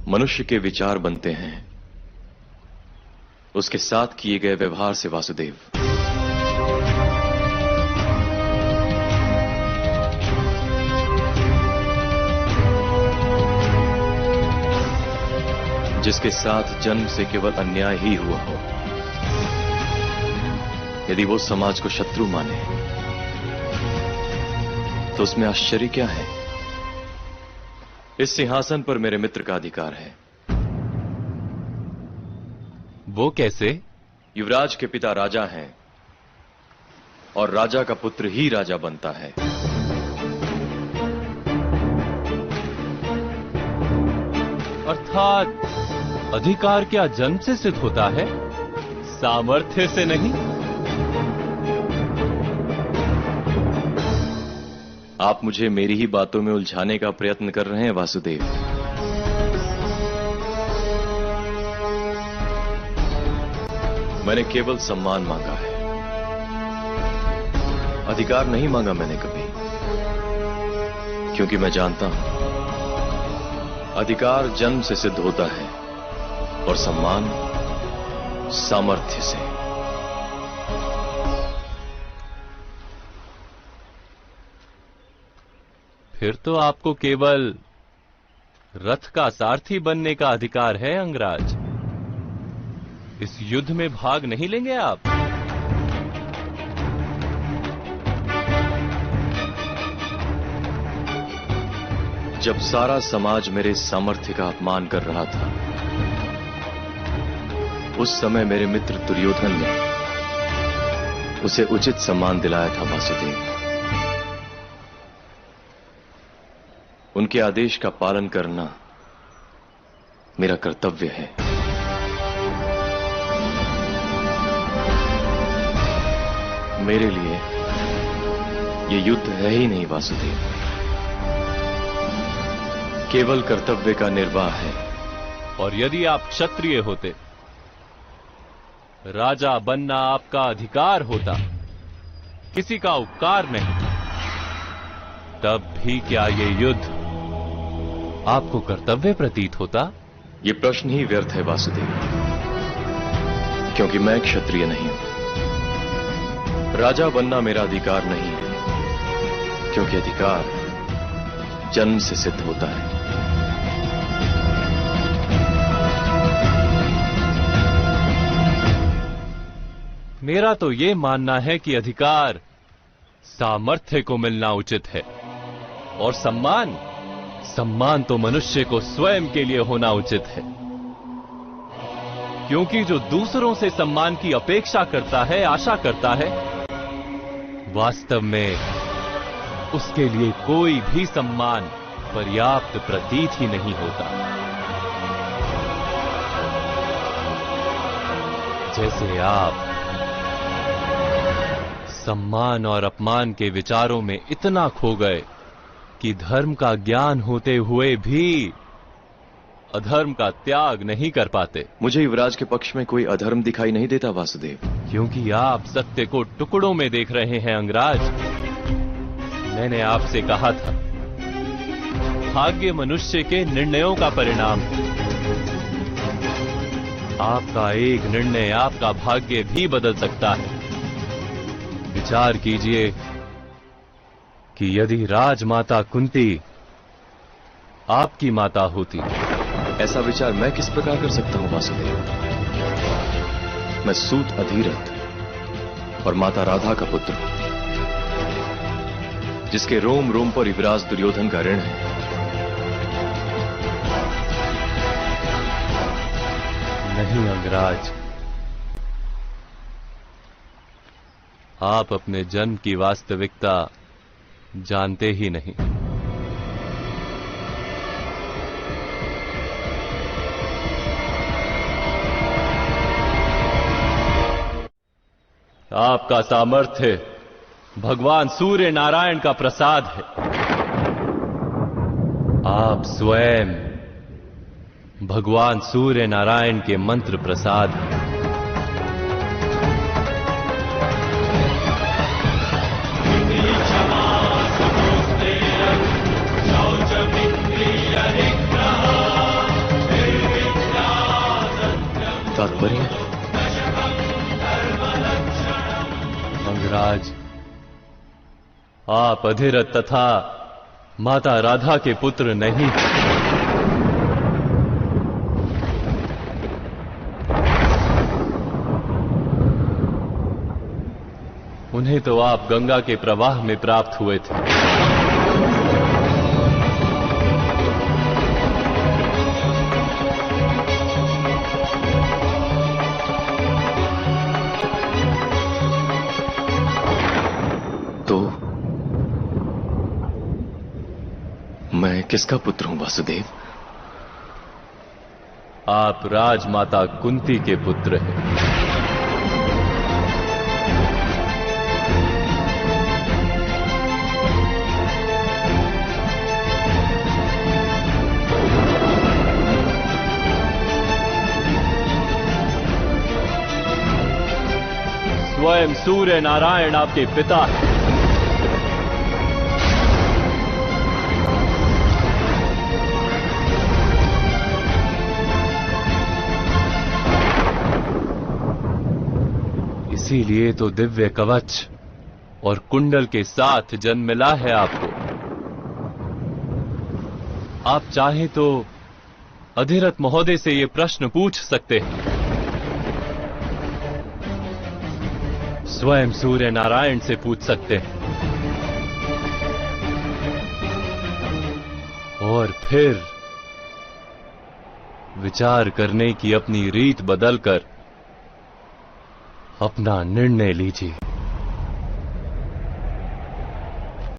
मनुष्य के विचार बनते हैं उसके साथ किए गए व्यवहार से वासुदेव। जिसके साथ जन्म से केवल अन्याय ही हुआ हो, यदि वो समाज को शत्रु माने तो उसमें आश्चर्य क्या है? इस सिंहासन पर मेरे मित्र का अधिकार है। वो कैसे? युवराज के पिता राजा हैं और राजा का पुत्र ही राजा बनता है। अर्थात अधिकार क्या जन्म से सिद्ध होता है, सामर्थ्य से नहीं? आप मुझे मेरी ही बातों में उलझाने का प्रयत्न कर रहे हैं वासुदेव। मैंने केवल सम्मान मांगा है, अधिकार नहीं मांगा मैंने कभी, क्योंकि मैं जानता हूं अधिकार जन्म से सिद्ध होता है और सम्मान सामर्थ्य से। फिर तो आपको केवल रथ का सारथी बनने का अधिकार है अंगराज। इस युद्ध में भाग नहीं लेंगे आप? जब सारा समाज मेरे सामर्थ्य का अपमान कर रहा था, उस समय मेरे मित्र दुर्योधन ने उसे उचित सम्मान दिलाया था वासुदेव। उनके आदेश का पालन करना मेरा कर्तव्य है। मेरे लिए यह युद्ध है ही नहीं वासुदेव, केवल कर्तव्य का निर्वाह है। और यदि आप क्षत्रिय होते, राजा बनना आपका अधिकार होता, किसी का उपकार नहीं, तब भी क्या ये युद्ध आपको कर्तव्य प्रतीत होता? ये प्रश्न ही व्यर्थ है वासुदेव, क्योंकि मैं क्षत्रिय नहीं हूं। राजा बनना मेरा अधिकार नहीं है, क्योंकि अधिकार जन्म से सिद्ध होता है। मेरा तो ये मानना है कि अधिकार सामर्थ्य को मिलना उचित है, और सम्मान तो मनुष्य को स्वयं के लिए होना उचित है। क्योंकि जो दूसरों से सम्मान की अपेक्षा करता है, आशा करता है, वास्तव में उसके लिए कोई भी सम्मान पर्याप्त प्रतीत ही नहीं होता। जैसे आप सम्मान और अपमान के विचारों में इतना खो गए कि धर्म का ज्ञान होते हुए भी अधर्म का त्याग नहीं कर पाते। मुझे युवराज के पक्ष में कोई अधर्म दिखाई नहीं देता वासुदेव, क्योंकि आप सत्य को टुकड़ों में देख रहे हैं अंगराज। मैंने आपसे कहा था, भाग्य मनुष्य के निर्णयों का परिणाम है। आपका एक निर्णय आपका भाग्य भी बदल सकता है। विचार कीजिए कि यदि राजमाता कुंती आपकी माता होती। ऐसा विचार मैं किस प्रकार कर सकता हूं वासुदेव? मैं सूत अधीरथ और माता राधा का पुत्र हूं, जिसके रोम रोम पर युवराज दुर्योधन का ऋण है। नहीं अंगराज, आप अपने जन्म की वास्तविकता जानते ही नहीं। आपका सामर्थ्य भगवान सूर्य नारायण का प्रसाद है। आप स्वयं भगवान सूर्य नारायण के मंत्र प्रसाद हैं। आप अधिरथ तथा माता राधा के पुत्र नहीं। उन्हें तो आप गंगा के प्रवाह में प्राप्त हुए थे। तो मैं किसका पुत्र हूं वासुदेव? आप राजमाता कुंती के पुत्र हैं। स्वयं सूर्य नारायण आपके पिता हैं। इसीलिए तो दिव्य कवच और कुंडल के साथ जन्म मिला है आपको। आप चाहें तो अधिरथ महोदय से ये प्रश्न पूछ सकते हैं। स्वयं सूर्य नारायण से पूछ सकते हैं। और फिर विचार करने की अपनी रीत बदलकर अपना निर्णय लीजिए।